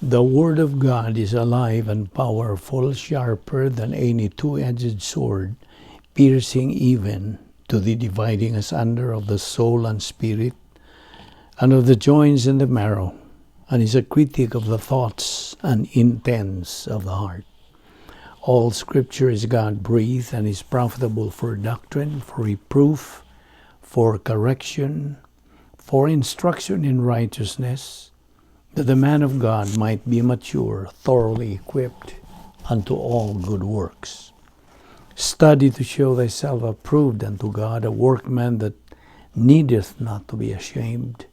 The Word of God is alive and powerful, sharper than any two-edged sword, piercing even to the dividing asunder of the soul and spirit, and of the joints and the marrow, and is a critic of the thoughts and intents of the heart. All Scripture is God-breathed and is profitable for doctrine, for reproof, for correction, for instruction in righteousness, that the man of God might be mature, thoroughly equipped unto all good works. Study to show thyself approved unto God, a workman that needeth not to be ashamed,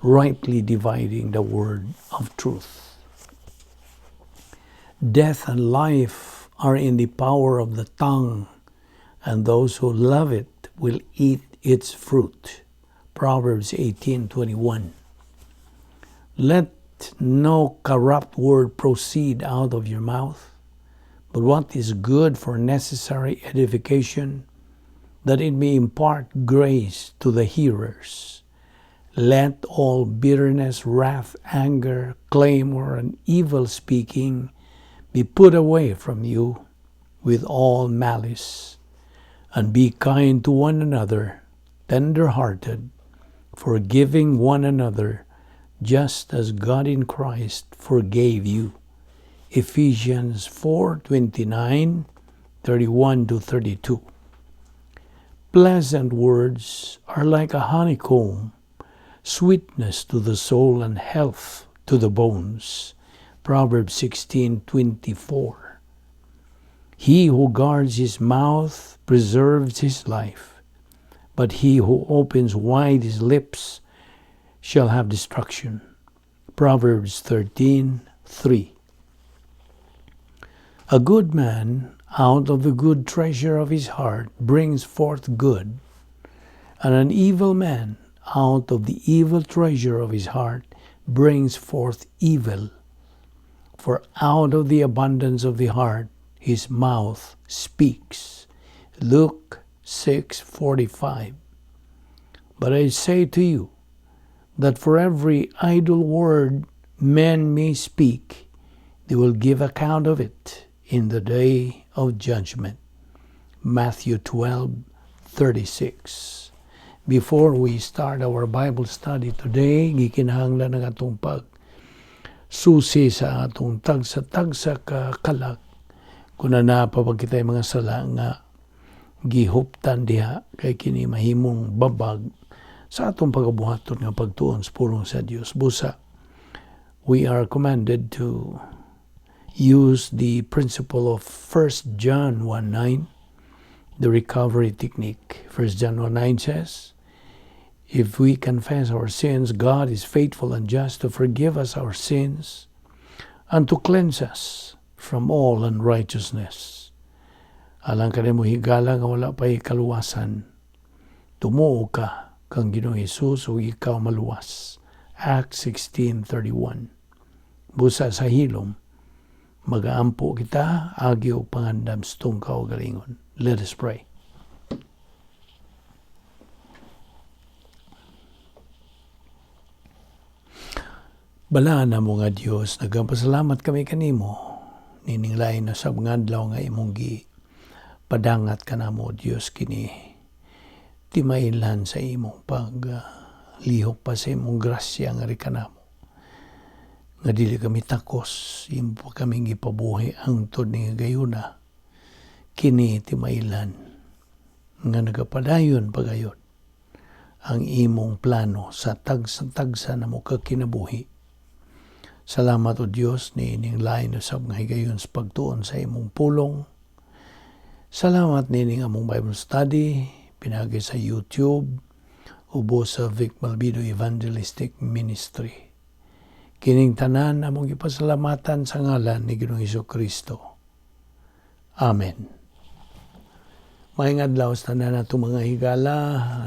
rightly dividing the word of truth. Death and life are in the power of the tongue, and those who love it will eat its fruit. Proverbs 18:21. Let no corrupt word proceed out of your mouth, but what is good for necessary edification, that it may impart grace to the hearers. Let all bitterness, wrath, anger, clamor, and evil speaking be put away from you with all malice, and be kind to one another, tender-hearted, forgiving one another, just as God in Christ forgave you. Ephesians 4:29, 31-32. Pleasant words are like a honeycomb, sweetness to the soul and health to the bones. Proverbs 16:24. He who guards his mouth preserves his life, but he who opens wide his lips shall have destruction. Proverbs 13:3. A good man out of the good treasure of his heart brings forth good, and an evil man out of the evil treasure of his heart brings forth evil. For out of the abundance of the heart his mouth speaks. Luke 6:45. But I say to you, that for every idle word men may speak, they will give account of it in the day of judgment. Matthew 12:36. Before we start our Bible study today, gikinahanglan ng atong susi sa atong tagsa-tagsa ka kalag, kung napapag kita'y mga sala nga gihuptan diha, kay kini mahimong babag sa atong pagabuhaton nga pagtuon sa pulong sa Dios. Busa, we are commanded to use the principle of 1 John 1:9, the recovery technique. 1 John 1:9 says, if we confess our sins, God is faithful and just to forgive us our sins and to cleanse us from all unrighteousness. Alang ka mo higala nga wala pa'y kaluwasan, tumuo ka kang Ginoong Hesus o ikaw maluwas. Acts 16:31. Busa sa hilom, magaampo kita, agi o pangandam stong kaugalingon. Let us pray. Balaan na mo nga Diyos, nagpasalamat kami kanimo, nininglain na sa mga adlaw nga imong padangat ka na mo Diyos kini, timailan sa imong paglihok pa sa imong grasya nga rin ka na mo. Nga dili kami takos, imong kami gipabuhi ang tod ni gayuna, kini timailan, nga nagapadayon pagayon, ang imong plano sa tagsa-tagsa na mo kakinabuhi. Salamat o Diyos ni ining lain na sa mga higayon sa pagtuon sa imong pulong. Salamat ni ining among Bible study, pinagi sa YouTube, ubo sa Balbido Evangelistic Ministry. Kining tanan among ipasalamatan sa ngalan ni Ginoong Jesucristo. Amen. Maayong adlaw sa tanan natong mga higala,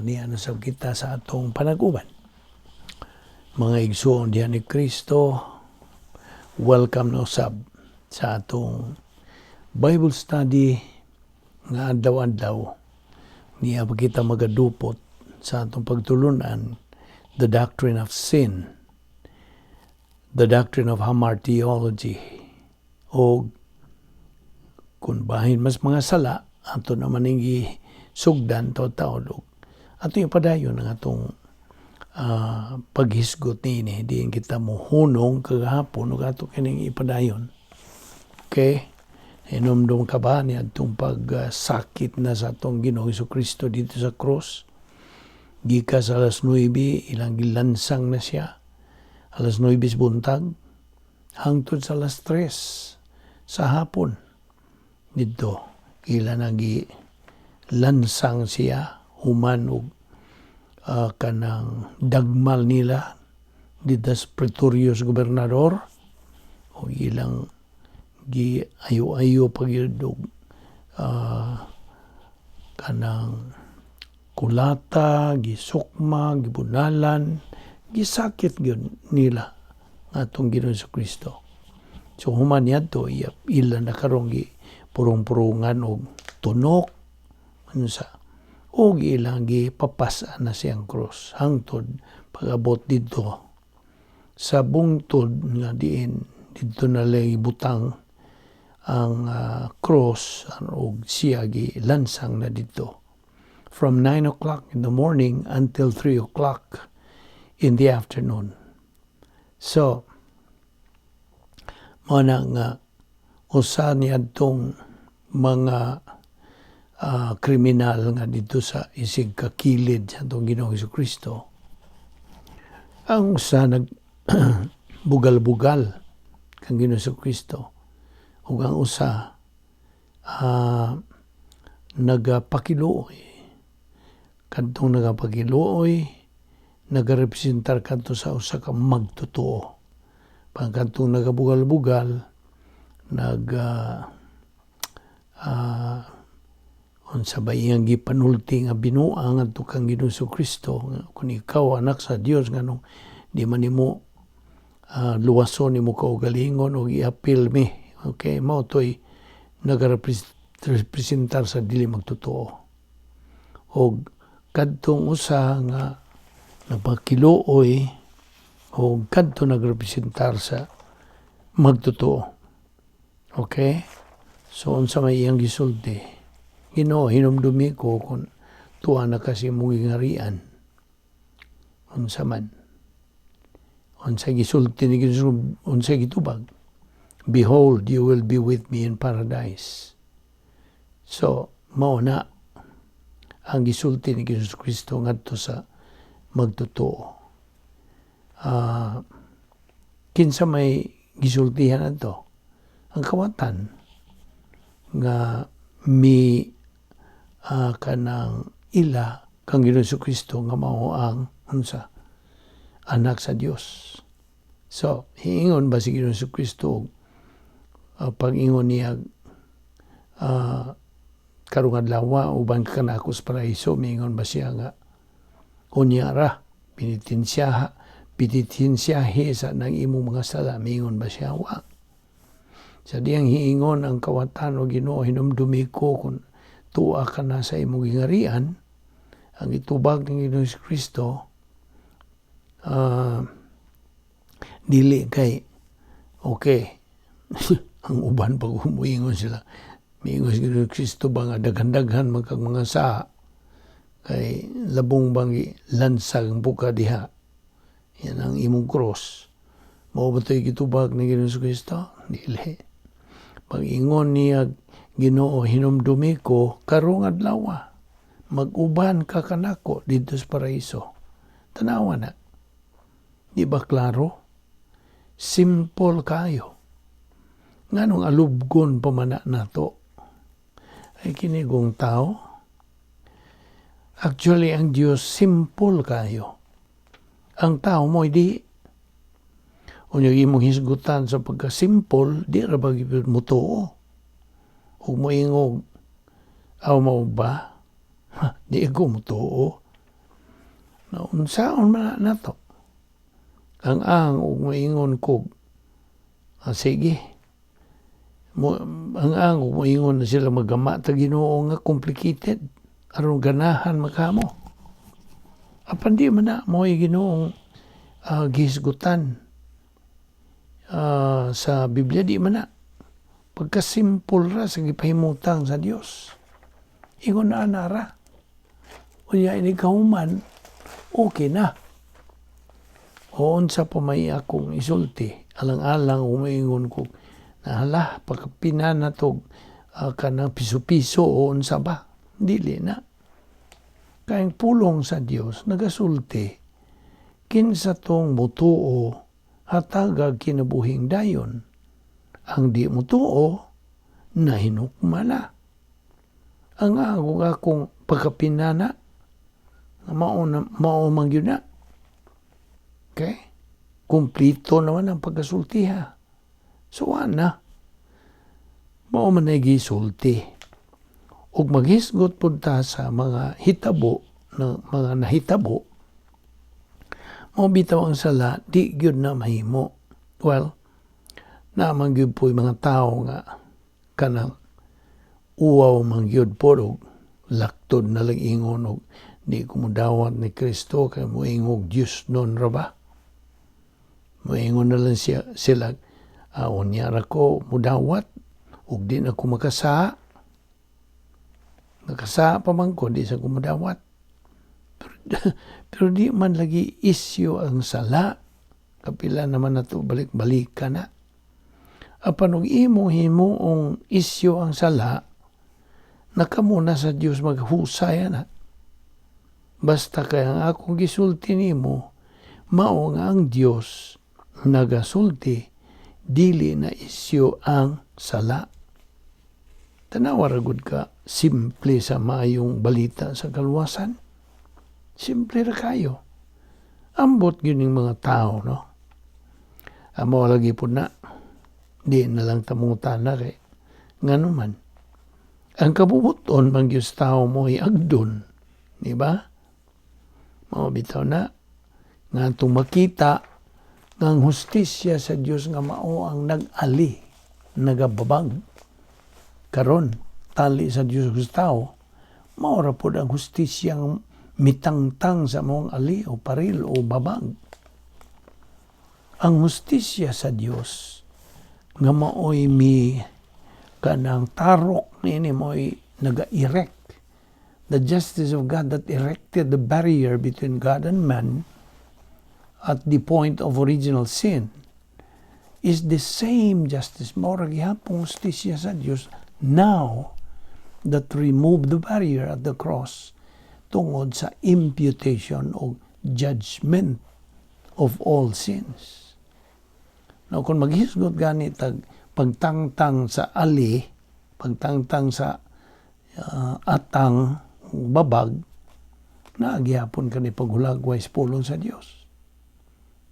niya na sab kita sa atong panag-uban. Mga igsoon diyan ni Kristo, welcome na usab sa atong Bible study nga adlaw-adlaw. Niya pa kita magadupot sa atong pagtulunan the doctrine of sin. the doctrine of hamartiology. O kung bahin mas mga sala, ato naman yung sugdan to taolog. Ato yung padayon ng atong paghisgot ni diin kita mo hunong kagahapon ug ato kining ipadayon. Okay? Hinumdum ka ba ni atong pagsakit na sa atong Ginoo Jesucristo dito sa cross? Gikas alas 9, ilang gilansang na siya. Alas 9 buntag, hangtod sa alas 3 sa hapon. Dito, ila nagi lansang siya, human og kanang dagmal nila, dito sa Pretorius Gobernador, o ilang gi ayo-ayo pagyudog kanang kulata, gisukma, gibunalan, gisakit gyud nila atong Ginoo Jesucristo. So human yadto ila na karong gi purong-purungan og tunok unsa og ilang gi papasa na siyang cross hangtod pag-abot didto sa bungtod nga diin didto na lay butang ang cross og siya gi lansang na didto. From 9 o'clock in the morning until 3 o'clock in the afternoon. So, mo na nga usa niya itong mga kriminal nga dito sa isig kakilid sa itong Ginoong Jesucristo. Ang usa bugal-bugal kang Ginoong Jesucristo. Ug ang usa nagapakiluoy. Kadtong nagapakiluoy, nagarepresentar kanto sa usa ka magtotoo. Pagkantong nagabugal-bugal, unsa ba iyang gipanulti nga binuang adto kang Ginoo Jesucristo kung ikaw anak sa Dios nganong di man nimo luwason nimo kaugalingon o i-appeal mi. Okay, mao toy nagarepresentar sa dili magtotoo. Og kadtong usa nga napakiluoy o kadto nagrepresentar sa magtotoo. Okay? So, unsa may iyang gisulti? Ginoo, hinumdumi ko kung tuwa na kasi mong ingarian. Unsa man. Unsa gisulti ni Ginoo, unsa gitubag? Behold, you will be with me in paradise. So, mao na ang gisulti ni Jesus Kristo ngadto sa magtotoo. Kinsa may gisultihan ato? Ang kawatan nga kanang ila kang Ginoo Jesucristo nga mao ang unsa anak sa Dios. So, hiingon ba si Ginoo Jesucristo pag-ingon niya karong adlaw uban ka kanako sa paraiso, mingon ba siya nga unyara pinitensyahe sa nang imong mga sala, mingon ba siya wa? Sa diyang hiingon ang kawatan o Ginoo, hinumdumi ko kung tuwa ka na sa imong gingarian, ang itubag ng Ginoo Kristo dili kay okay. Ang uban pag humuingon sila, miingon si Kristo ba nga daghan-daghan magkag mga sa kay labong bang lansag buka diha. Yan ang imong cross. Mao ba to'y gitubag ni Ginoo Kristo? Dili. Pag-ingon niya, Ginoo, hinumdumi ko karong adlaw mag-uban ka kanako dito sa paraiso. Tanawa na. Di ba klaro? Simple kayo. Nganong alubgon pa man nato? Ay kinigong tao. Actually, ang Diyos simple kayo. Ang tao mo, di. Unyag imong hisgutan sa pagka-simple, di ra ba mo too. Huwag mo ingog, aw mo ba? Di ko mo too. Naunsaon man na to. Ang huwag mo ingon ko, sige. Ang huwag mo ingon na sila magama ta Ginoo nga complicated. Aron ganahan makamo. Apan di man na mo Ginoong gihisgutan. sa Biblia di man na. Pagka-simple ra sa gipahimutang sa Dios. Ingon na anara. Unya ini kahuman, okay na. O unsa pa may akong isulti. Alang-alang umaingon ko, nahala, pagkapinana to kanang piso-piso o unsa ba? Dili na. Kayang pulong sa Dios, nagasulti. Kinsa tong mutuo, hatagag kinabuhing dayon. Ang di mutuo, nahinukma na. Ang akong pagkapinana, mao man gyud na. Okay? Kumplito naman ang pagkasultiha. So, na. Mao man na gisulti. Ug maghisgot punta sa mga hitabo, mga nahitabo, mao bitaw ang sala, di gyud na mahimo. Well, naman gyud po mga tao nga kanang uwaw man gyud po og laktod na lang ingon og di ko mudawat ni Kristo kay moingog Dios non ra ba? Moingon na lang sila unya ra ko mudawat ug di na ko makasa. Nakasa pa man ko di sa ko mudawat. Pero di man lagi isyu ang sala. Kapila naman na to balik-balikan na. Apan og himo-himoong isyu ang sala, nakamuna sa Dios maghusay na. Basta kaya ang akong gisulti nimo, mao nga ang Dios nagasulti, dili na isyu ang sala. Tanawa ra gud ka, simple sa maayong balita sa kaluwasan. Simple ra kayo. Ambot gyud ning mga tao, no? Amo lagi po na, di na lang tamungutan na kay ngano man. Ang kabubuton mang Diyos tao mo ay agdon, di ba? Mao bitaw na nga itong makita nga ang hustisya sa Diyos nga mao ang nag-ali, nagababag. Karon tali sa Diyos sa tao, mao ra pod ang hustisya nga mitangtang sa mong ali o paril o babag. Ang hustisya sa Diyos nga maoy mi kanang tarok nini mo'y naga-erect. The justice of God that erected the barrier between God and man at the point of original sin is the same justice. Maura gihapong hustisya sa Diyos now that removed the barrier at the cross tungod sa imputation o judgment of all sins. Now, kung maghisgot gani pagtangtang sa ali, pagtangtang sa atang babag, naagyapon ka ni paghulagway sa pulong sa Dios.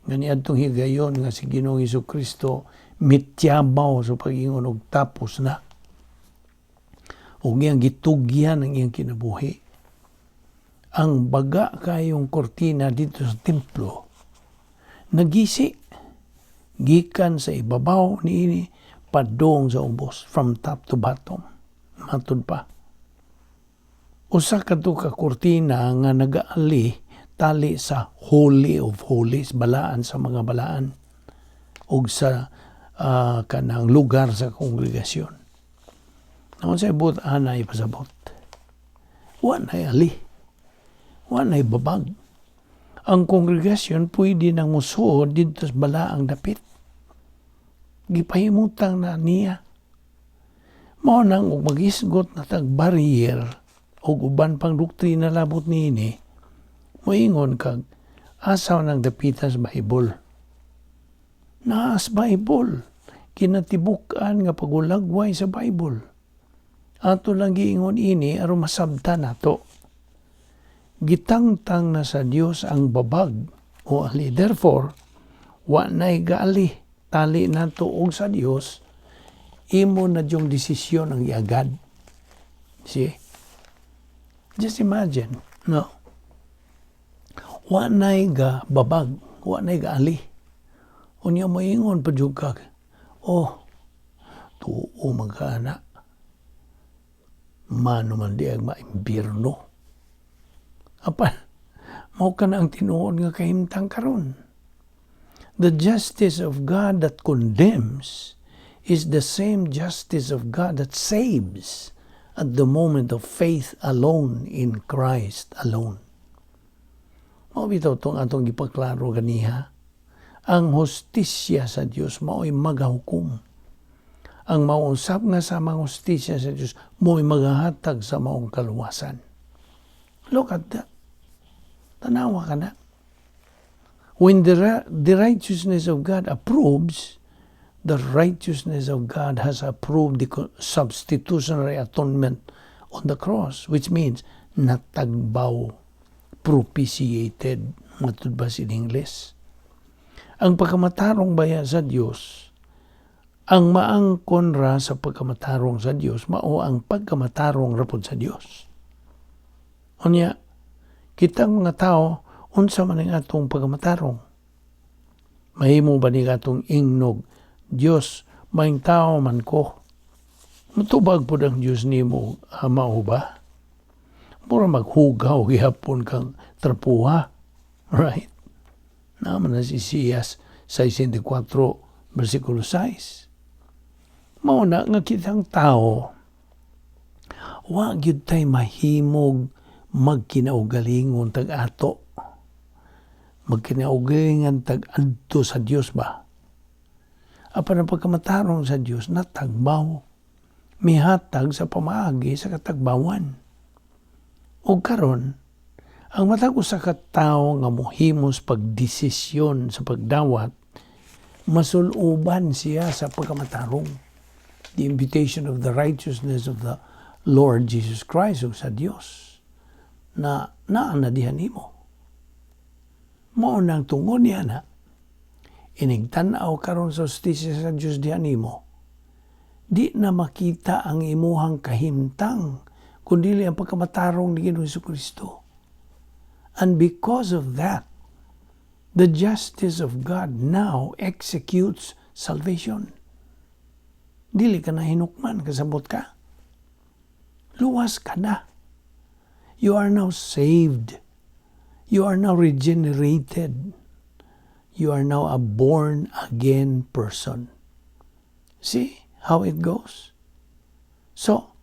Ngani adtong higayon nga si Ginoong Jesucristo mityabaw sa pag-ingon og tapos na. Og iyang gitugyan ang iyang kinabuhi. Ang baga kayong kortina dito sa templo, nagisi, gikan sa ibabaw niini padong sa ubos, from top to bottom. Matod pa. Usa kadto ka kortina nga nagaali tali sa Holy of Holies, balaan sa mga balaan, ug sa kanang lugar sa kongregasyon. Naman sa ibot, anay pasabot. Wanay ali. Wanay babag. Ang kongregasyon pwede nang musuod dito sa balaang dapit. Gipahimutang na niya. Mao nang og mag-isgot na tag-barrier o uban pang doktrina labot niini, moingon kag asaw nang dapitan sa Bible. Naas Bible. Kinatibukan nga pagulagway sa Bible. Ato lang giingon ini aron masabtan nato. Gitangtang na sa Dios ang babag o ali. Therefore, wa na'y gaali tali nato og sa Dios, imo na diyong desisyon ang iagad. See? Just imagine, no? Wa na'y ga babag, wa na'y gaali. Unya mo ingon pa jud ka, tuo magkana. Mano man di ang maimbirno. Apan, mao ka na ang tinuod nga kahimtang karon. The justice of God that condemns is the same justice of God that saves at the moment of faith alone in Christ alone. Mao bitaw itong atong gipaklaro ganiha. Ang hustisya sa Dios mao'y magahukom. Ang mausap nga sa mga hustisya sa Dios mao'y magahatag sa maong kaluwasan. Look at that. Tanawa ka na. When the righteousness of God approves, the righteousness of God has approved the substitutionary atonement on the cross, which means natagbaw, propitiated, matudbas in English. Ang pagkamatarong baya sa Dios, ang maangkon ra sa pagkamatarong sa Dios, mao ang pagkamatarong rapod sa Dios. Unya, kitang mga tao, unsa man ang atong pagkamatarong? Mahimo ba ni atong ingnog, Dios, maing tao man ko? Matubag po ang Diyos ni mo, mao ba? Mura maghugaw, gihapon kang trapuha. Right? Naman na si Siyas 64, versikulo 6. Mao na nga kitang tao, wa gyud tay mahimog magkinaugalingon tag-ato. Magkinaugalingan tag-adto sa Dios ba? Apan ang pagkamatarong sa Dios natagbaw, mihatag sa pamaagi sa katagbawan. O karon, ang matag usa ka tawo nga mohimos pagdesisyon sa pagdawat, masuluban siya sa pagkamatarong. The invitation of the righteousness of the Lord Jesus Christ o sa Dios na naanadihan nimo. Mao nang tungod niya na inigtanaw karon sa hustisya sa Dios diha nimo, di na makita ang imuhang kahimtang kundi ang pagkamatarong ni Ginoong Jesucristo. And because of that, the justice of God now executes salvation. Dili ka na hinukman, kasabot ka. Luwas ka na. You are now saved. You are now regenerated. You are now a born-again person. See how it goes? So,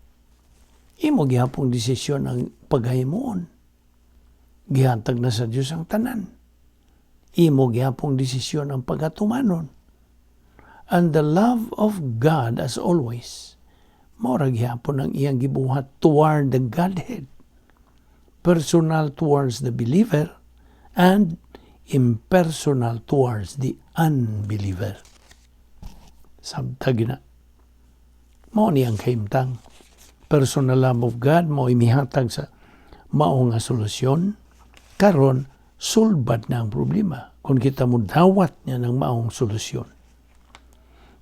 imo gihapong desisyon ang paghahimuon. Gihatag na sa Diyos ang tanan. Imo gihapong desisyon ang pagatumanon. And the love of God, as always, maura gihapon ang iyang gibuhat toward the Godhead. Personal towards the believer and impersonal towards the unbeliever. Sabtag na. Mao ni ang kahimtang. Personal love of God mao imihatag sa mao nga solusyon. Karon sulbad na ang problema kung kita mo dawat niya ng maong solusyon.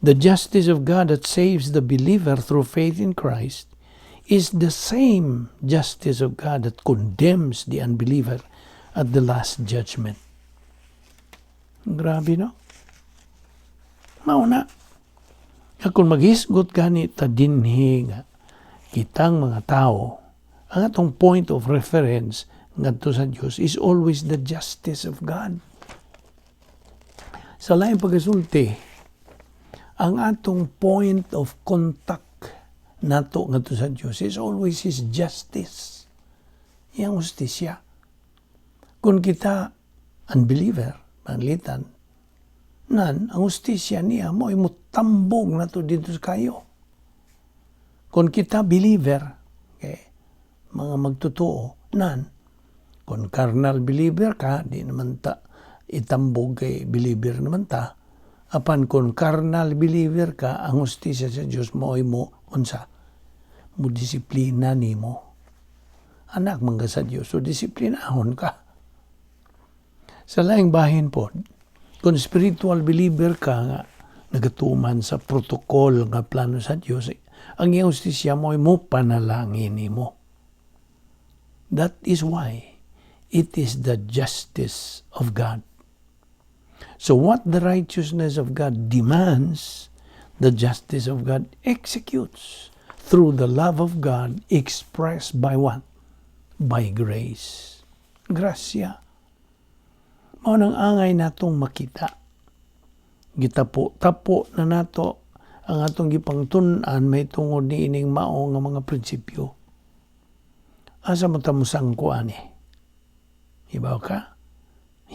The justice of God that saves the believer through faith in Christ is the same justice of God that condemns the unbeliever at the last judgment. Grabe, no? Mauna. Kung maghisgot ganit ta dinhi nga kitang mga tao, ang atong point of reference ngadto sa Dios is always the justice of God. Sa laing pagasulti, ang atong point of contact nato ngadto sa Dios is always His justice. Iyang justisya. Kung kita unbeliever, panglitan, ang justisya niya mo ay mutambog na to dito sa kayo. Kung kita believer, okay, mga magtotoo, kung carnal believer ka, di naman ta itambog kay believer naman ta. Apan kung carnal believer ka, ang justisya sa Diyos mo ay mo, unsa, mo disiplina ni mo. Anak mangga sa Diyos, so disiplinahon ka. Sa laing bahin po, kung spiritual believer ka nga, nagatuman sa protocol nga plano sa Diyos, ang iyong justisya mo ay mo panalangin ni mo. That is why it is the justice of God. So what the righteousness of God demands, the justice of God executes through the love of God expressed by what? By grace. Grasya. Mao nang angay natong makita gitapo-tapo na nato ang atong gipangtun-an may tungod ni ining mao nga mga prinsipyo. Asa mo ta mosangko ani? Ibaw ka?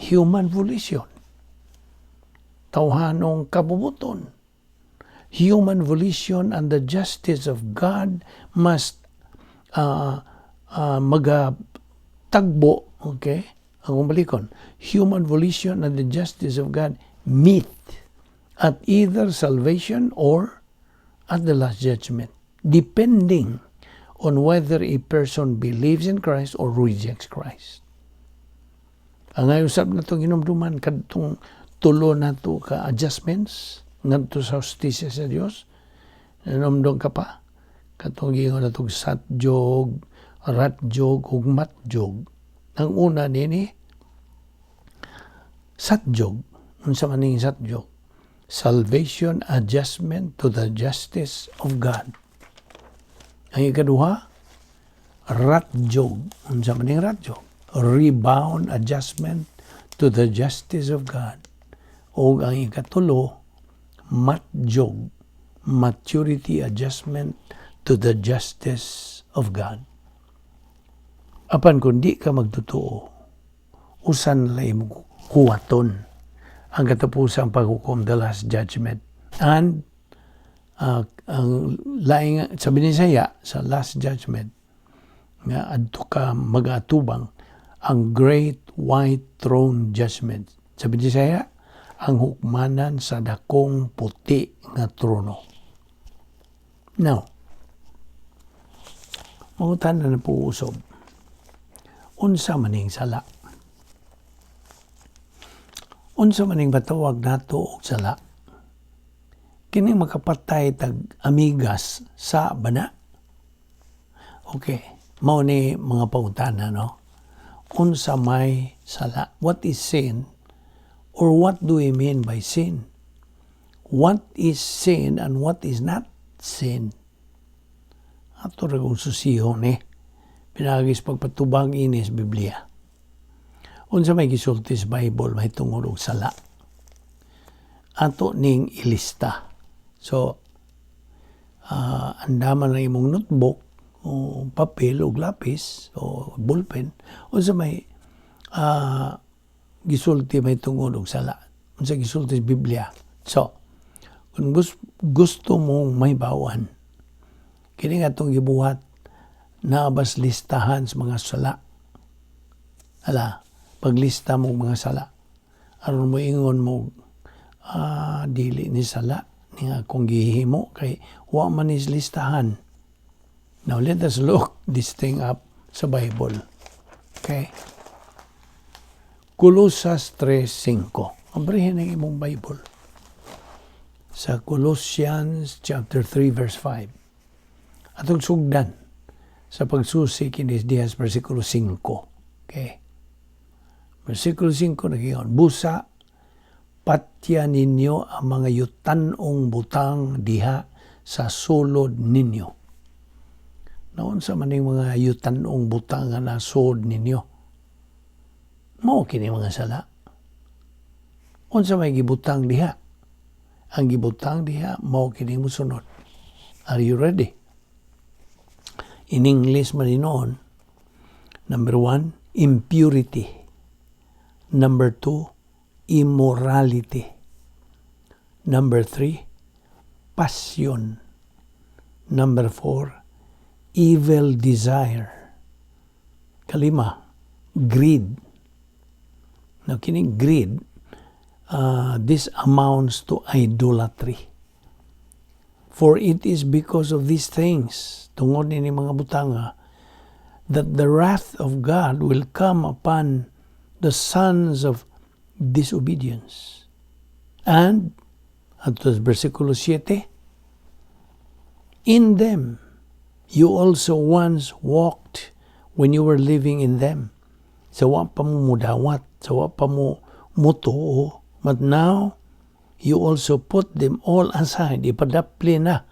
Human volition. Tawhanong kabubuton. Human volition and the justice of God must magatagbo, okay? Ang umalikon, human volition and the justice of God meet at either salvation or at the last judgment, depending on whether a person believes in Christ or rejects Christ. Ang ayusap na itong hinumduman, kadtong tulo na ito ka adjustments, ngadto sa hustisya sa Diyos, hinumdum ka pa, katong gingon na itong satjog, ratjog, ug matjog. Ang una nini, satjog. Unsa man ning satjog? Salvation adjustment to the justice of God. Ang ikaduha, ratjog. Unsa man ning ratjog? Rebound adjustment to the justice of God. O ang ikatulo, matjog. Maturity adjustment to the justice of God. Apan kung di ka magtotoo, usan lay mo huwaton ang katapusang paghukom, the last judgment. And ang laing sa Binisaya, sa last judgment, nga adto ka mag-atubang ang great white throne judgment. Sa Binisaya, ang hukmanan sa dakong puti nga trono. Now, mangutan na po usob. Unsa maning sala? Unsa maning matawag nato og sala? Kini makapatay tag amigas sa bana. Okay, mao ni mga pangutana, no? Unsa may sala? What is sin? Or what do we mean by sin? What is sin and what is not sin? Ato ra kung susihon pinagis pagpatubang inis Biblia. Unsa may gisulti sa Bible may tungod og sala. Ato ning ilista. So, andaman na imong notebook o papel o lapis o ballpen. Unsa may gisulti may tungod og sala. Unsa gisulti sa Biblia. So, kung gusto mong may bawan, kini nga itong gibuhat naabas listahan sa mga sala. Paglista mo mga sala. Aron mo ingon mo, dili ni sala, ni nga kung gihimo, kay wa man is listahan. Now, let us look this thing up sa Bible. Okay? Colosas 3:5. Abrihin ang imong Bible. Sa Colossians chapter 3 verse 5. Atong sugdan sa pagsusi kini dihas versikulo 5. Okay? Versikulo 5 nagingon, busa patya ninyo ang mga yutanong butang diha sa sulod ninyo. Naon sa maning mga yutanong butang nga nasud ninyo? Mao kini mga sala. Unsa may gibutang diha? Ang gibutang diha mao kini mosunod. Are you ready? In English man noon, number 1, impurity. Number 2, immorality. Number 3, passion. Number 4, evil desire. Kalima, greed. Now, kining greed, this amounts to idolatry. For it is because of these things, tungod ni mga butanga, that the wrath of God will come upon the sons of disobedience. And, at versikulo 7, in them you also once walked when you were living in them. Sa wa pa mo mudawat, sa wa pa mo mutuo, but now you also put them all aside. Ipadapli na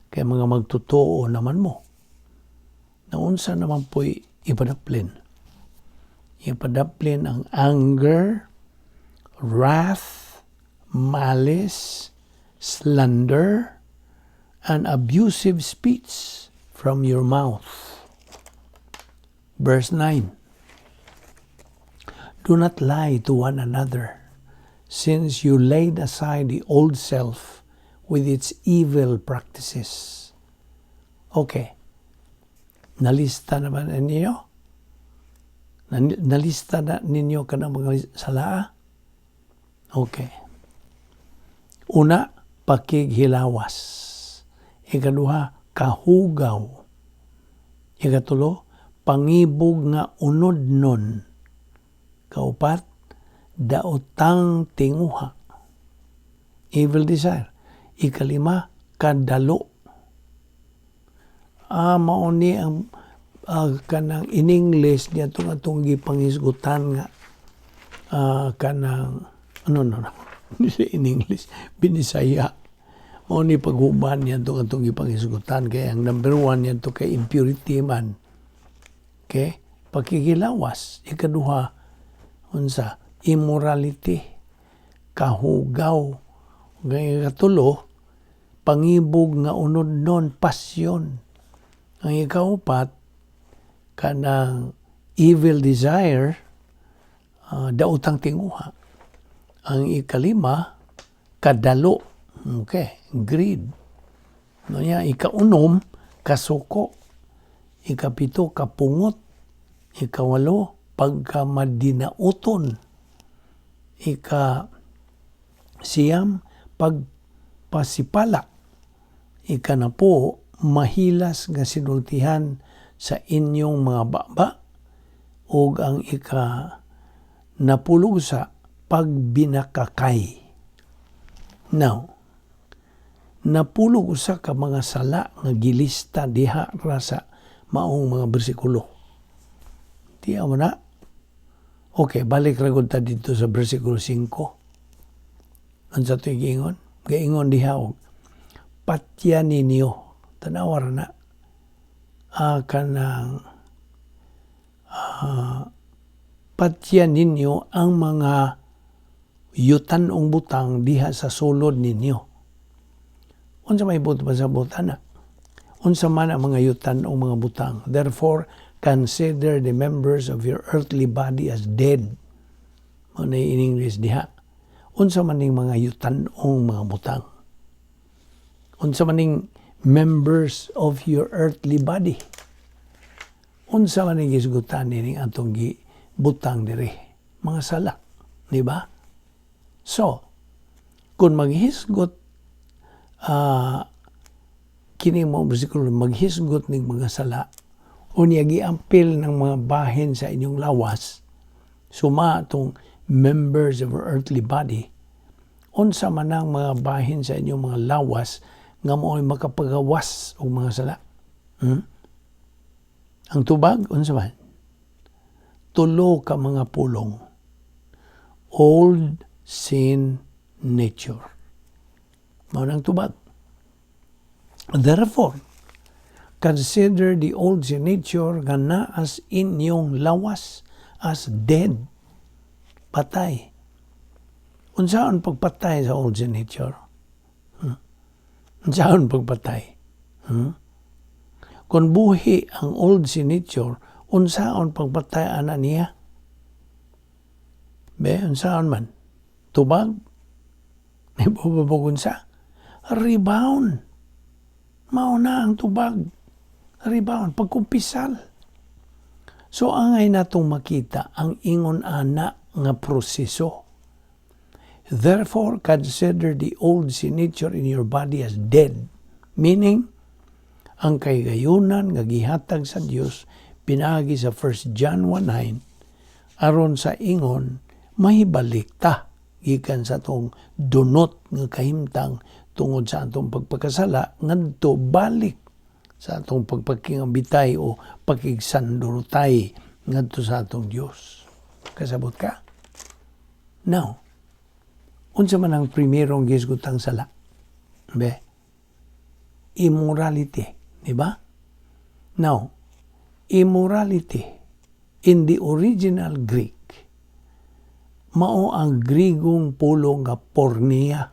kay mga magtutuo naman mo. Naunsa naman po'y ipadaplin? Ipadaplin ang anger, wrath, malice, slander, and abusive speech from your mouth. Verse 9. Do not lie to one another, since you laid aside the old self with its evil practices. Okay. Nalista na ba ninyo? Nalista na ninyo ka ng mga sala? Okay. Una, pakighilawas. Ikaduha, kahugaw. Ikatulo, pangibog nga unod nun. Kaupat, daotang tinguha. Evil desire. Ikalima, kadalo. Mauni ang kanang in English niya itong gipangisgutan nga kanang in English binisaya. Mauni paghuban niya itong gipangisgutan kaya ang number 1 niya ito kay impurity man. Okay? Pakikilawas. Ikaduha, unsa immorality, kahugaw. Gaya katulo, pangibog nga unod nun, pasyon. Ang ikaupat, kanang evil desire, daotang tinguha. Ang ikalima, kadalo. Okay, greed. Ikaunom, kasuko. Ikapito, kapungot. Ikawalo, pagkamadinauton. Siyam, pagpasipala. Ikanapo, mahilas nga sinultihan sa inyong mga baba. O ang napulog sa pagbinakakay. Now, napulog sa ka mga sala nga gilista diha rasa maong mga bersikulo. Tiyaw mo na? Okay, balik ragod ta dito sa versikulo 5. Ang sa ito'y giingon? Giingon dihaog. Patya ninyo. Tanawar na. Patya ninyo ang mga yutanong butang diha sa sulod ninyo. Unsa may buto pa sa butana? Unsa man ang mga yutanong mga butang. Therefore, consider the members of your earthly body as dead. Ano in English diha? Unsa man ning mga yutanong mga butang. Unsa man ning members of your earthly body. Unsa man ning gisgutan ning atong butang diri. Mga sala. Di ba? So, kung maghisgot kini mo bersikulo maghisgot ning mga sala unya giampil ng mga bahin sa inyong lawas, suma itong members of our earthly body, unsa man ang mga bahin sa inyong mga lawas nga mo'y makapagawas o mga sala. Ang tubag, unsa man? Tulo ka mga pulong. Old sin nature. Mao nang tubag. Therefore, consider the old sin nature nga naas inyong lawas as dead. Patay. Unsaon pagpatay sa old sin nature? Unsaon pagpatay? Kung buhi ang old sin nature, unsaon pagpatay ana niya? Unsaon man? Tubag? Ibubugunsa? Rebound. Mao na ang tubag. Rebound, pagkumpisal. So, angay natong makita ang ingon ana nga proseso. Therefore, consider the old sin nature in your body as dead. Meaning, ang kaygayunan nga gihatag sa Dios pinagi sa 1 John 1:9 aron sa ingon mahibalik ta gikan sa tong dunot nga kahimtang tungod sa atong pagpakasala ngadto balik sa atong pagpakingabitay o pakigsandurutay ngadto sa atong Dios. Kasabot ka? Now, unsa man ang primerong gisgutang sala? Immorality, di ba? Now, immorality in the original Greek mao ang Grigong pulong nga porneia.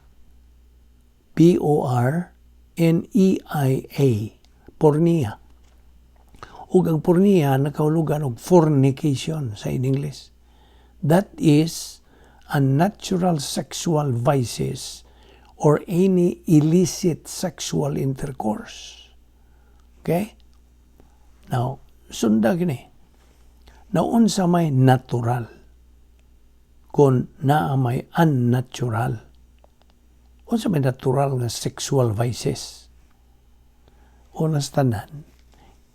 P-O-R-N-E-I-A. Porneia. Ug ang porneia nakahulugan og fornication sa English. That is unnatural sexual vices or any illicit sexual intercourse. Okay? Now, sunda gini. Naunsa may natural kung naa may unnatural. Unsa may natural nga sexual vices? Unas tanan,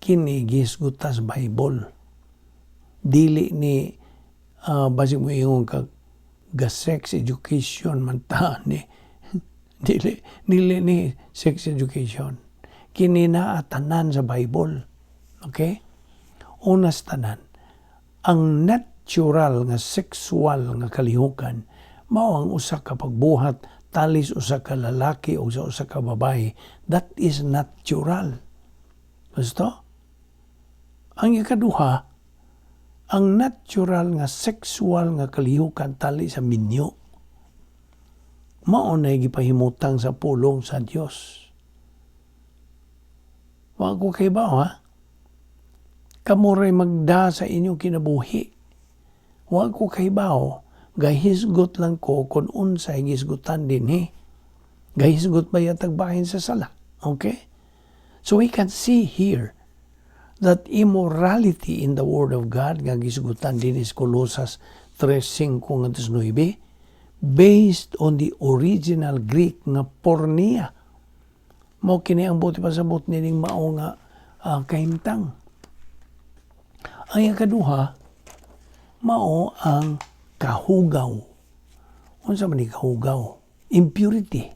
kini gisgutas Bible. Dili ni basig mo ingon kag sex education man ta ni dili ni sex education. Kini naa tanan sa Bible. Okay? Unas tanan, ang natural nga sexual nga kalihukan mao ang usa ka pagbuhat talis usa ka lalaki o sa usa ka babae. That is natural. Gusto? Ang ikaduha, ang natural nga sexual nga kalihukan tali sa minyo. Mao na gipahimutang sa pulong sa Dios. Wa ko kay ba ha? Kamo ray magda sa inyong kinabuhi. Wa ko kay bao, gahisgot lang ko kung unsay gisgutan din Gahisgot ba yatag bahin sa sala? Okay? So we can see here that immorality in the Word of God, nga gisgutan din is Colosas 3:5-9, based on the original Greek nga porneia. Mao kini ang buti pasabot nining mao nga kahimtang. Ang ikaduha, mao ang kahugaw. Unsa man ni kahugaw? Impurity.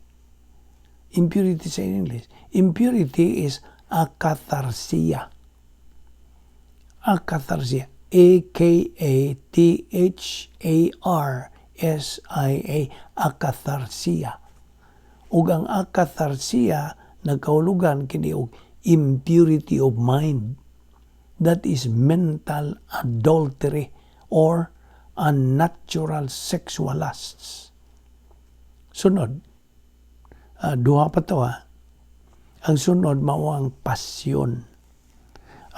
Impurity sa English. Impurity is akatharsia. Akatharsia. A-K-A-T-H-A-R-S-I-A. Akatharsia. Ug ang akatharsia nagkahulugan kini og impurity of mind. That is mental adultery or unnatural sexual lusts. Sunod, duha pa to ha. Ang sunod mao ang pasyon.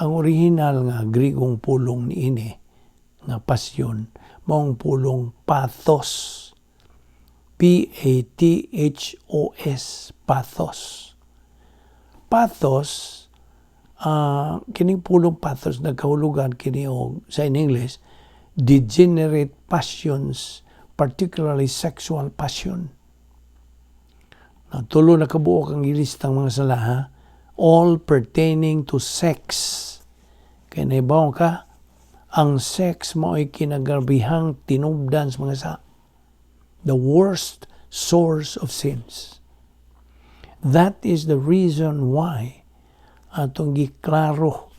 Ang original nga Grigong pulong niini nga pasyon mao ang pulong pathos. P-A-T-H-O-S. Pathos. Pathos, kining pulong pathos nagkahulugan kini og sa in English degenerate passions, particularly sexual passion. Tulo na kabuok ang ilistang mga sala ha? All pertaining to sex. Kaya naibaw ka, ang sex mo ay kinagarbihang tinubdan sa mga sa the worst source of sins. That is the reason why atong giklaro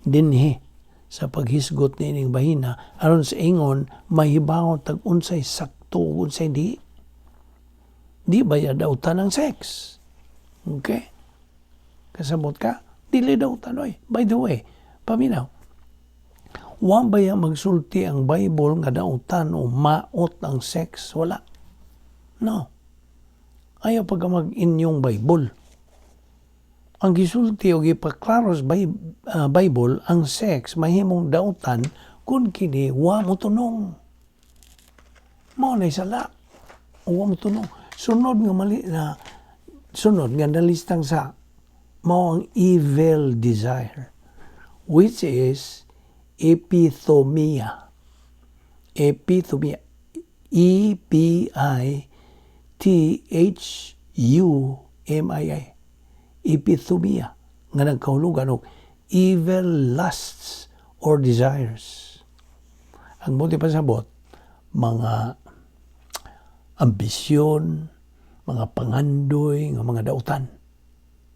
dinhi sa paghisgot nining bahina aron sa ingon mahibaw tag unsay sakto unsay di ba ya daw tanang sex. Okay? Kasabot ka? Dili daw tanoy. By the way, paminaw, wa ba ya magsulti ang Bible nga dautan o maot ang sex? Wala. No. Ayaw pagka mag-inyong Bible. Ang gisulti o gipaklaro sa Bible, ang sex mahimong dautan kung kini wa mo tunong. Mao na sala. O wa mo tunong. Sunod nga nalistang sa mao ang evil desire, which is epithumia. Epithumia. E-P-I-T-H-U-M-I-A. Epithumia. Nga nagkahulugan og evil lusts or desires. Ang buti pasabot, mga ambisyon, mga pangandoy, mga dautan.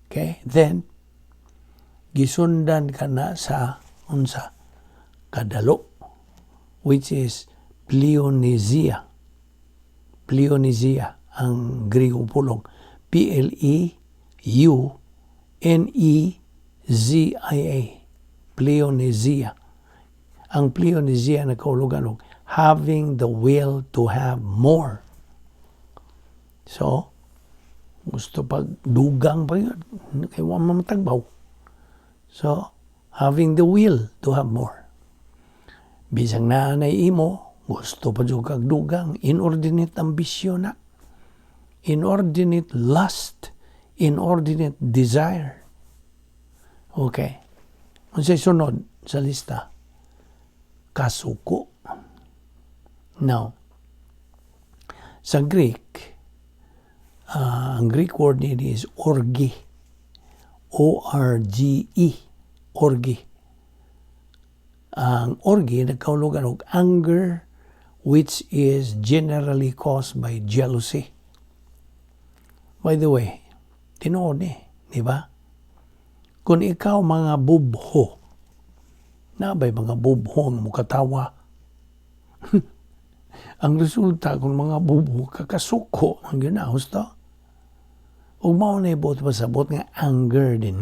Okay? Then, gisundan ka na sa unsa kadalo, which is pleonesia. Pleonesia ang Grigong pulong. P-L-E-U-N-E-Z-I-A. Pleonesia. Ang pleonesia na kahulugan og having the will to have more. So, gusto pag dugang pa yun, kaya wala mamatagbaw. So, having the will to have more. Bisang naanay imo, gusto pa dyan kag dugang, inordinate ambisyon na, inordinate lust, inordinate desire. Okay. Kung sa'y sunod sa lista, kasuko. Now, sa Greek, ang Greek word nito is orgy. O-R-G-E. Orgy. Ang orgy, nagkaulugan og anger which is generally caused by jealousy. By the way, tinood di ba? Kung ikaw mga bubho, nabay mga bubho ang mukatawa, ang resulta kung mga bubho kakasuko, ang ginahos to. Ug mao na ibot pasabot nga anger din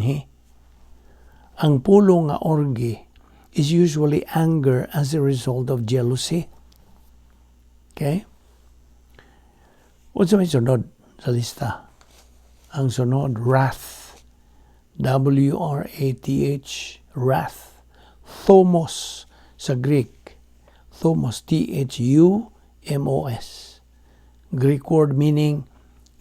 Ang pulo nga orgy is usually anger as a result of jealousy. Okay? What's may sunod sa lista? Ang sunod, wrath. W-R-A-T-H, wrath. Thomos sa Greek. Thomos, T-H-U-M-O-S. Greek word meaning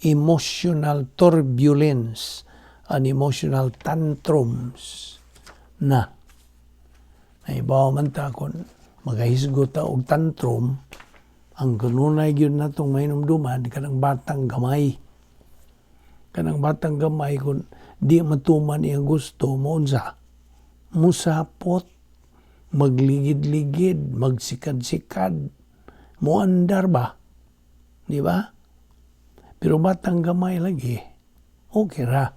emotional turbulence and emotional tantrums. Naibaw man ta kung magahisgot ta og tantrum, ang kanunay yun na itong may numduman, kanang batang gamay. Kanang batang gamay kung di matuman iyang gusto, maunsa, musapot, magligid-ligid, magsikad-sikad, muandar ba? Di ba? Pero batang gamay lagi, okay ra.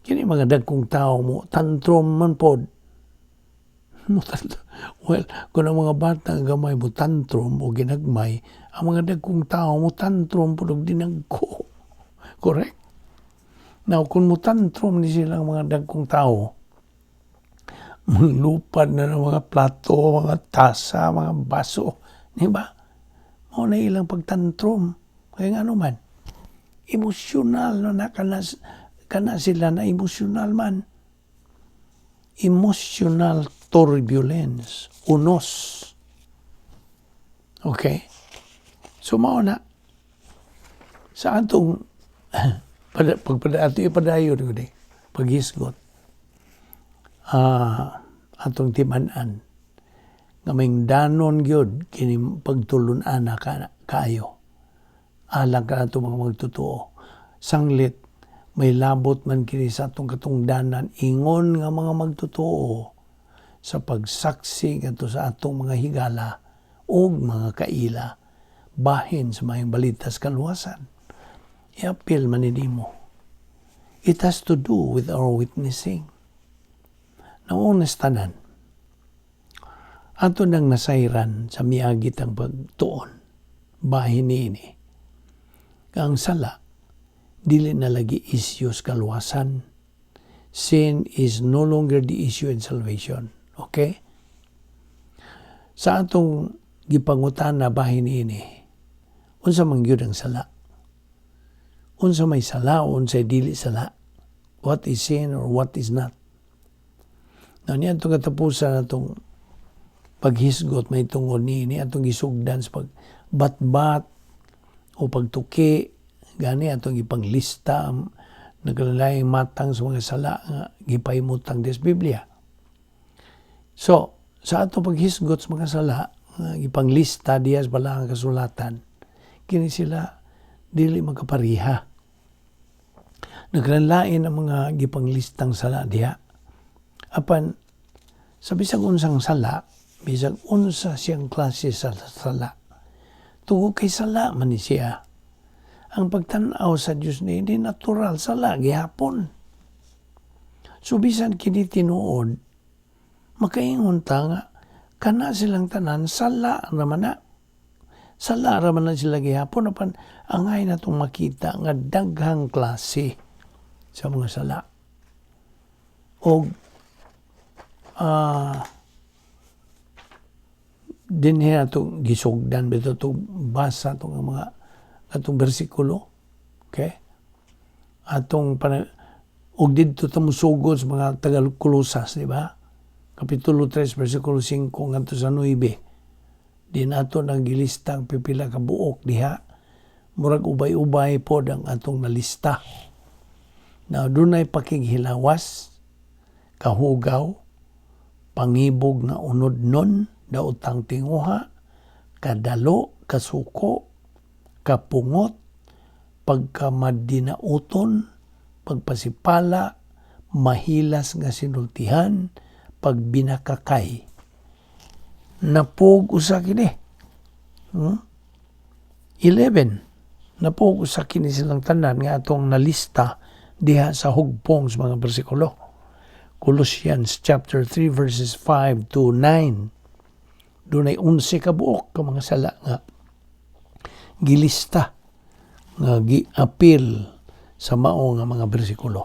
Kini mga dagkong tao mo, tantrum man pod. Well, kung ang mga batang gamay mo tantrum o ginagmay, ang mga dagkong tao mo tantrum pod og dinagko. Correct? Now, kung mo tantrum ni silang mga dagkong tao, lupad na ng mga plato, mga tasa, mga baso, di ba? Mao na ilang pagtantrum. Kaya nga naman, emosyonal na kana sila na emosyonal man. Emotional turbulence, unos. Okay? So, mao na. Sa atong pagpadayo paghisgot, atong timan-an, ngaming danon gyud kini pagtulun-an na kayo. Alang ka nato mga magtotoo. Sanglit, may labot man kini sa atong katungdanan, ingon nga mga magtotoo sa pagsaksi ngadto sa atong mga higala o mga kaila, bahin sa mga balitas kaluwasan. I-appeal man mo. It has to do with our witnessing. Naunas tanan, ato nang nasayran sa miagit ang pagtuon, bahin ini. Ang sala, dili na lagi issues kaluwasan. Sin is no longer the issue in salvation. Okay? Sa atong gipangutan na bahin ini, unsa man gyud ang sala? Unsa may sala o unsay dili sala? What is sin or what is not? Now, niyan itong katapusan atong paghisgot, may tungod ni atong gisugdan sa pagbatbat o pagtuki, gani atong ipanglista naglalayang matang sa mga sala nga gipaymutang des Biblia. So, sa atong paghisgot sa mga sala, ipanglista diya sa balang kasulatan, kini sila dili magkapariha. Naglain ang mga gipanglistang sala diya. Apan, sa bisag unsang sala, bisag unsa siyang klase sa sala, tungod kay sala man ni siya. Ang pagtanaw sa Diyos ni hindi natural, sala gihapon. So, bisan kini tinuod, makaingon ta nga, kana silang tanan, sala raman na. Sala raman na sila gihapon, apan angay na itong makita nga daghang klase sa mga sala. O dinhi atong gisugdan bitaw to basa tong mga atong bersikulo. Okay? Atong og didto ta musugod sa mga taga-Kolosas, di ba? Kapitulo 3 bersikulo 5 ngadto sa 9. Din ato nang gilista ang pipila ka buok diha. Murag ubay-ubay pod ang atong nalista. Na dunay pakighilawas, kahugaw, pangibog nga unodnon, daotang tinguha, kadalo, kasuko, kapungot, pagkamadinauton, pagpasipala, mahilas nga sinultihan, pagbinakakay. Napog usa kini. 11. Napog usa kini silang tanan nga atong nalista diha sa hugpong sa mga bersikulo. Colossians chapter 3 verses 5 to 9. Dunay 11 ka buok ka mga sala nga gilista nga giapil sa mao nga mga bersikulo.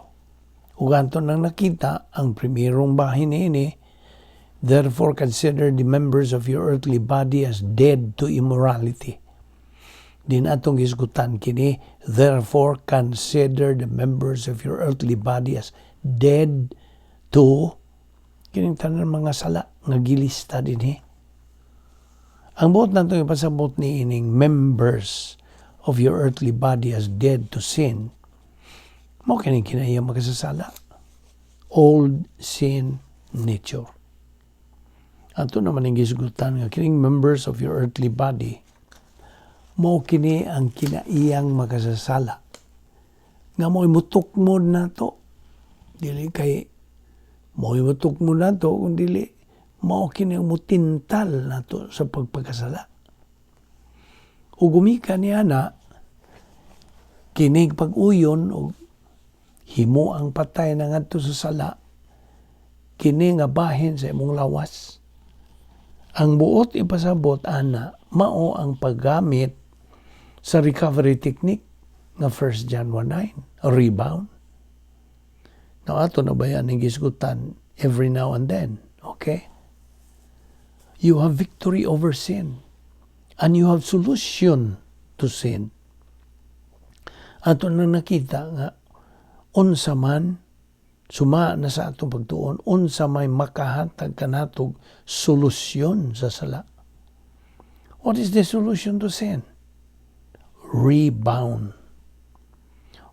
Ug anton nang nakita ang primerong bahin niini, therefore consider the members of your earthly body as dead to immorality. Din atong gisgutan kini, therefore consider the members of your earthly body as dead to kining tanan mga sala nga gilista dinhi. Ang buot natong ipasabot ni ining members of your earthly body as dead to sin, mao kining kinaya makasasala. Old sin nature. Ato naman ang gisgutan nga kining members of your earthly body, mao kini ang kinaiyang makasasala. Nga mo'y mutukmod na to. Dili kay mo'y mutukmod na to, kung dili mao kini ang mutintal na to sa pagpagkasala. O gumika niya na kinig pag-uyon o himo ang patay na ngadto sa sala, kini nga bahin sa imong lawas. Ang buot ipasabot ana mao ang paggamit sa recovery technique nga 1 John 1:9, rebound. Now ato na ba yan ang gisgutan every now and then, okay? You have victory over sin and you have solution to sin. Ato na nakita nga unsa man suma na sa atong pagtuon, unsa may makahatag kanatog solusyon sa sala. What is the solution to sin? Rebound.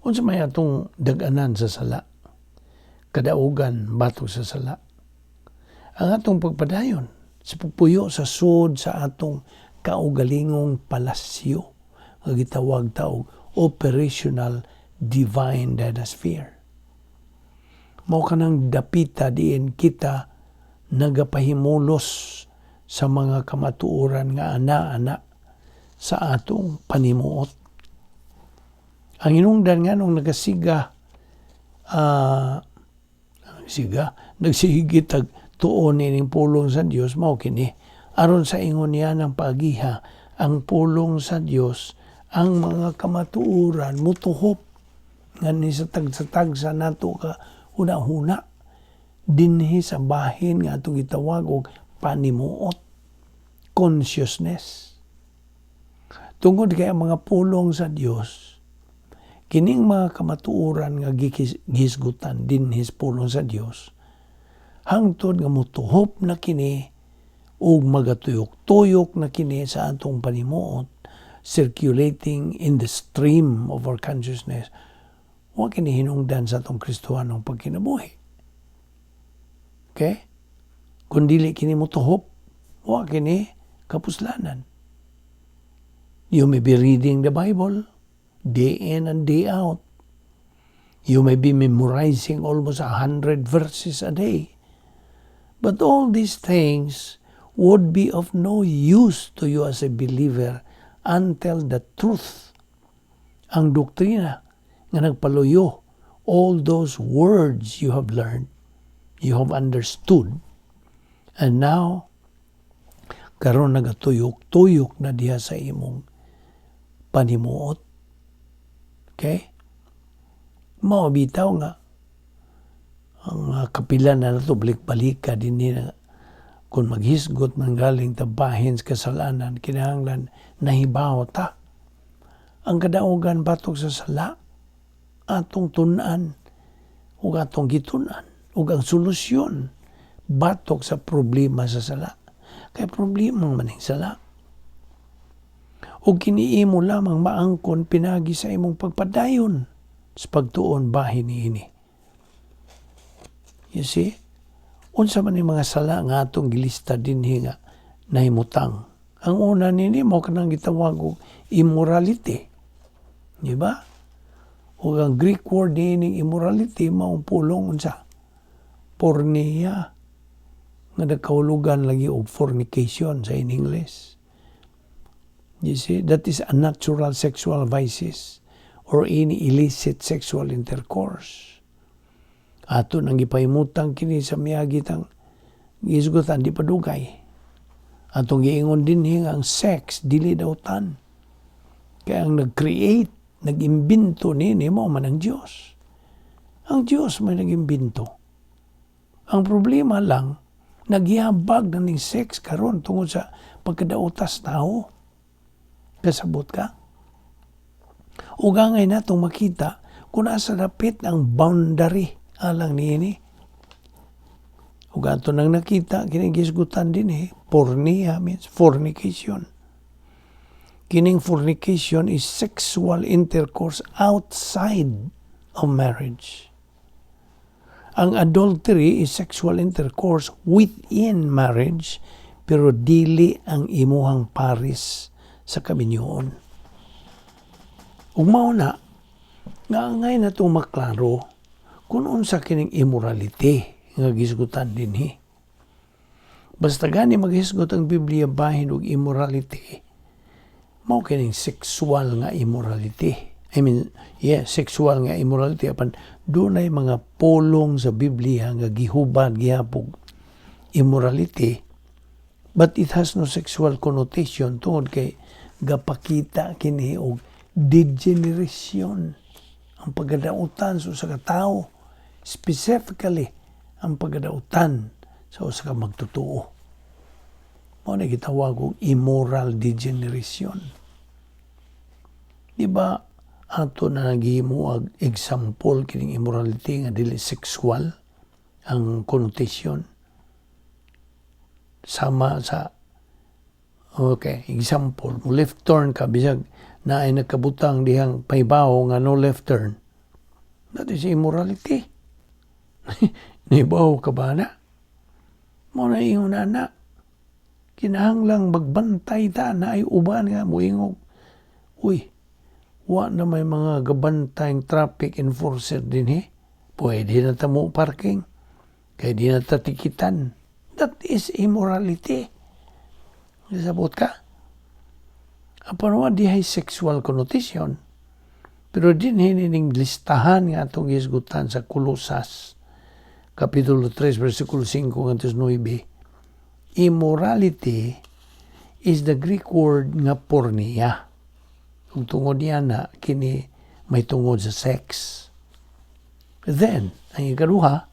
Unsa may atong dag-anan sa sala? Kadaugan batok sa sala. Ang atong pagpadayon sa pagpuyo sa sud sa atong kaugalingong palasyo nga gitawag taog operational divine dynasty. Mao kanang dapita diin kita nagapahimulos sa mga kamatuoran nga ana-ana sa atong panimuot. Ang hinungdan nga nung nagsigit ag tuon ining pulong sa Dios mao kini aron sa ingon niya ng paagiha ang pulong sa Dios ang mga kamatuoran mutuhop nga ni sa tagsa nato ka una-huna dinhi sa bahin nga atong gitawag og panimuot, consciousness. Tungod kay ang mga pulong sa Dios, kining mga kamatuoran nga gisgutan dinhi sa pulong sa Dios, hangtod nga mutuhop na kini ug magatuyok-tuyok na kini sa atong panimuot, circulating in the stream of our consciousness. Wa kini hinungdan sa atong Kristohanong pagkinabuhi. Okay? Kung dili kini mutuhop, wa kini kapuslanan. You may be reading the Bible day in and day out. You may be memorizing almost 100 verses a day. But all these things would be of no use to you as a believer until the truth, ang doktrina nga nagpaluyo, all those words you have learned, you have understood, and now karon nagatuyok-tuyok na diha sa imong panimuot. Okay? Mao bitaw nga ang kapila na nato balik-balika dinhi na Kung maghisgot man galing ta bahin sa kasalanan, kinahanglan nahibaw ta. Ang kadaugan batok sa sala, atong tunan, ug atong gitunan, ug ang solusyon batok sa problema sa sala. Kay problema man ang sala. Ug kiniimo lamang maangkon pinagi sa imong pagpadayon sa pagtuon bahin niini. You see? Unsa man yung mga sala nga atong gilista dinhi nga nahimutang. Ang una nini mo kanang gitawag og immorality. Di ba? O ang Greek word ni immorality maong pulong unsa? Porneia. Nga nagkahulugan lagi og fornication sa in English. You see, that is unnatural sexual vices or any illicit sexual intercourse. Ato nang gipahimutang kini sa miagitang gisgutan di padugay. Atong giingon din ang sex dili daw tan. Kaya ang nag-create, nag-imbento nini mo man ang Dios. Ang Dios may nag-imbento. Ang problema lang nagyabag na ning sex karon tungod sa pagkadautas tao. Kasabot ka? Ug angay natong makita kung asa dapit ang boundary alang niini. Ug ato nang nakita kining gisgutan din porneia means fornication. Kining fornication is sexual intercourse outside of marriage. Ang adultery is sexual intercourse within marriage pero dili ang imuhang paris sa kaminyoon. Ug mao na nga angay natong maklaro kung unsa kining immorality nga gisgutan dinhi. Basta gani maghisgot ang Biblia bahin og immorality, mao kining sexual nga immorality. Sexual nga immorality apan dunay mga pulong sa Biblia nga gihubad gihapog immorality, but it has no sexual connotation tungod kay gapakita kini og degeneration ang pagkadautan sa usa ka tawo. Specifically, ang pagkadautan sa usa ka magtutuo. Mao na gitawag og immoral degeneration. Di ba ato na naghimo og example kining immorality nga dili sexual ang connotation sama sa example, mo left turn ka bisag na ay nagkabutang dihang paybaho nga no left turn. That is immorality. Naibaw ka ba na? Mo na ingon na. Kinahanglang magbantay ta na ay uban nga moingog. Uy, wa na may mga gabantayng traffic enforcer din Pwede na ta mo parking. Kaya di na ta tikitan. That is immorality. Sabot ka? Apan wa di hay sexual connotation. Pero din hinining listahan nga atong gisgutan sa Kolosas Kapitulo 3, versikulo 5 hanggang 9. Immorality is the Greek word nga porneia. Kung tungod niya na, kini may tungod sa sex. Then, ang ikaduha,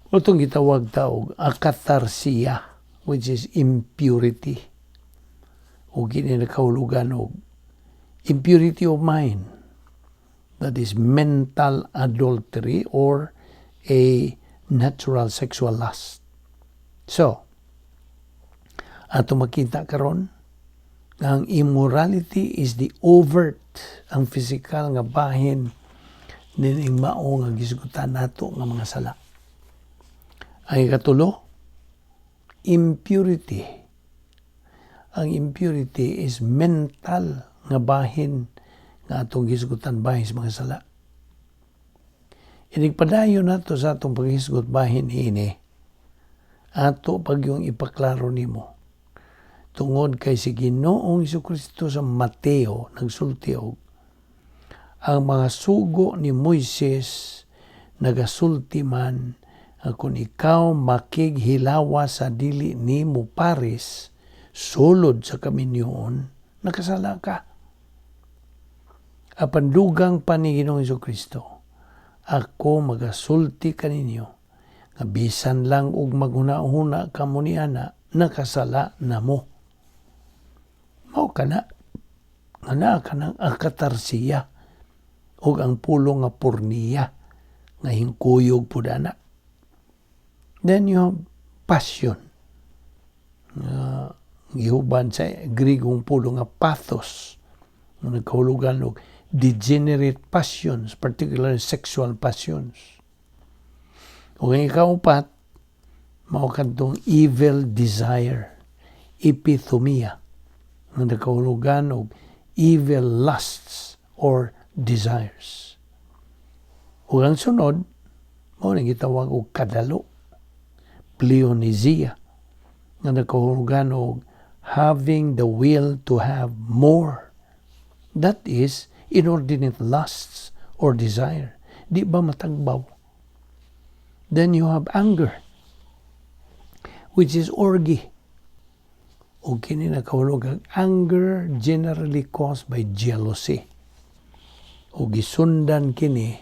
itong gitawag taog akatharsia, which is impurity. O kini nakahulugan og impurity of mind. That is mental adultery or a natural sexual lust. So, ato makita karon ang immorality is the overt, ang physical nga bahin nining mao nga gisgutan nato nga mga sala. Ang ikatulo, impurity. Ang impurity is mental nga bahin nga atong gisgutan bahin sa mga sala. Inigpadayon nato sa atong paghisgot bahin ini, ato pag yung ipaklaro nimo. Tungod kay si Ginoong Jesucristo sa Mateo nagsulti og ang mga sugo ni Moises nagasulti man kung ikaw makighilawa sa dili nimo pares sulod sa kaminyoon, nakasala ka. Apan dugang pa ni Ginoong Jesucristo, ako magasulti kaninyo nga bisan lang og maghuna-huna ka mo niana nakasala na mo. Mao kana ana kanang akatarsiya ug ang pulo nga porniya nga hingkuyog pud ana. Then you have passion. Gihuban sa Grigong pulo nga pathos. Nagkahulugan og degenerate passions, particularly sexual passions. O ang ikaupat, mao kadtong evil desire, epithumia. Nagkahulugan og evil lusts or desires. O ang sunod, mao nang gitawag og kadalo, pleonisia. Nagkahulugan og having the will to have more. That is inordinate lusts or desire. Di ba matagbaw? Then you have anger, which is orgy. O kini nakahulugan anger generally caused by jealousy. O gisundan kini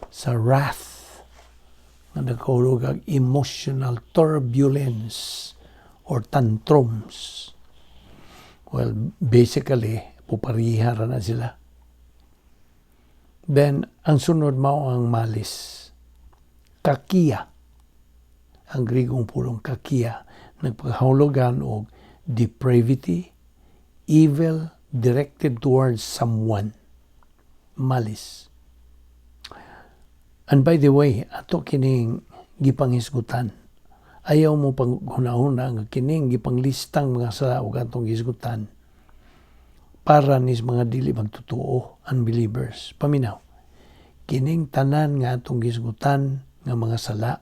sa wrath. Nakahulugan emotional turbulence or tantrums. Well, basically, puparihara na sila. Then, ang sunod mao ang malis. Kakiya. Ang Grigong pulong kakiya. Nagpahulugan og depravity, evil directed towards someone. Malis. And by the way, ato kining gipanghisgutan. Ayaw mo pang hunahuna nga kining gipanglistang mga sala ug atong gisgutan para nis mga dili magtotoo, unbelievers. Paminaw, kining tanan nga atong gisgutan nga mga sala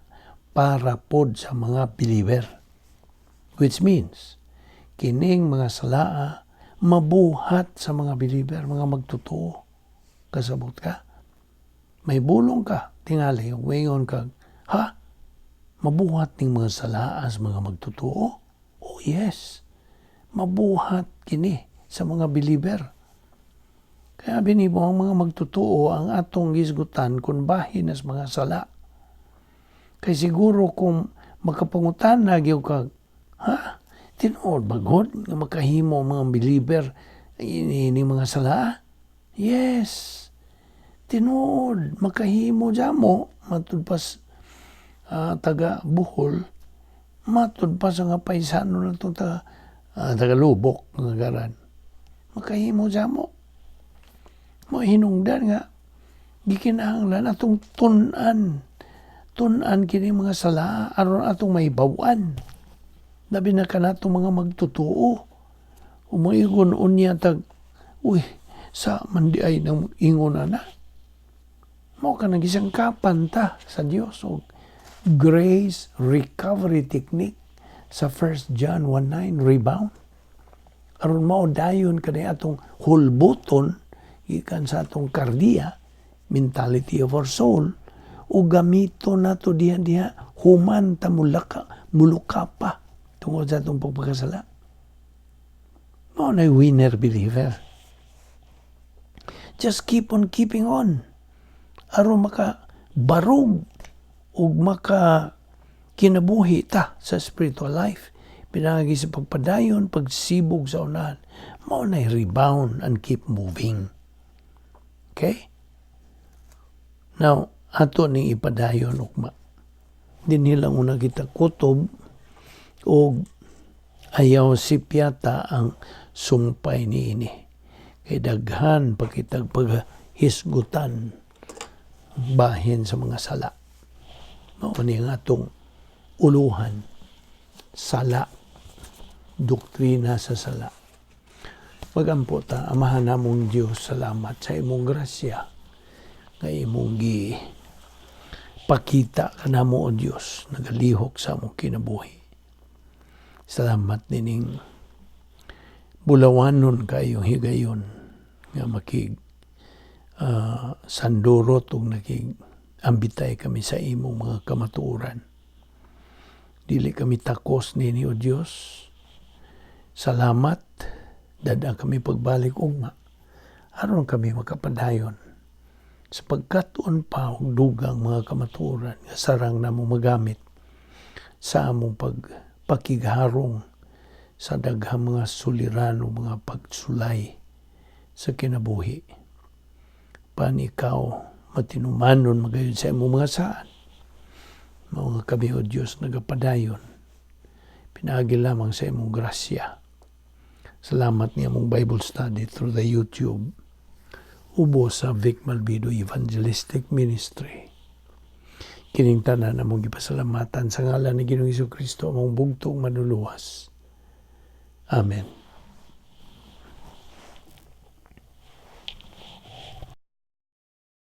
para pod sa mga believer. Which means, kining mga sala mabuhat sa mga believer, mga magtotoo. Kasabot ka? May bulong ka, tingali, wayon ka, ha? Mabuhat ning mga salaas mga magtotoo? Oh yes, mabuhat kini sa mga believer. Kaya binimo ang mga magtotoo ang atong gisgutan kung bahin as mga sala. Kay siguro kung makapangutan na gyud ka, ha? Tinuod bagod nga makahimo mga believer ini mga sala? Yes. Tinuod makahimo jamo matud pas taga Bohol, matud pa sa nga paisano na itong taga Lubok, nga garan. Makahimo dyan mo. Mo hinungdan nga, gikinahanglan atong tunan. Tunan kini mga sala, aron atong mahibawan. Labi na ka na itong mga magtutuo. Umuigon unya tag, uy, sa mandi ay nang ingon na. Mo ka nagisangkapan ta sa Diyos o grace recovery technique sa 1 John 1:9 rebound. Aron mao dayon kanay atong hulbuton gikan sa atong kardiya, mentality of our soul, o gamito nato diha human ta muluka pa tungod sa atong pagpakasala. Mao na winner believer. Just keep on keeping on. Aron maka barog ug maka kinabuhi ta sa spiritual life. Pinagi sa pagpadayon, pagsibog sa unahan. Mao na rebound and keep moving. Okay? Now, ato ning ipadayon ugma. Dinilang una kita kutob o ayaw sipyata ang sumpay niini. Kay daghan pakitag paghisgutan bahin sa mga sala. Mao ni nga atong uluhan, sala, doktrina sa sala. Pagampo ta, amahan namong Diyos, salamat sa imong grasya, nga imong pakita ka namo o Diyos, nagalihok sa among kinabuhi. Salamat nining bulawanon kayong higayon, nga sandurot ug ambitay kami sa imong mga kamatuoran. Dili kami takos nini o Diyos. Salamat, dada kami pagbalik ugma. Aron kami makapadayon sapagkat tuon pa og dugang mga kamaturan nga sarang namo magamit sa among pagpakigharong sa daghang mga suliran o mga pagsulay sa kinabuhi. Pan ikaw matinumanon magayon sa imong mga saan. Mao nga kami o Dios nagapadayon. Pinaagi lamang sa imong grasya. Salamat niya mong Bible study through the YouTube. Ubo sa Vic Balbido Evangelistic Ministry. Kining tanan among gipasalamatan sa ngalan ni Ginoong Hesus Kristo among bugtong manuluwas. Amen.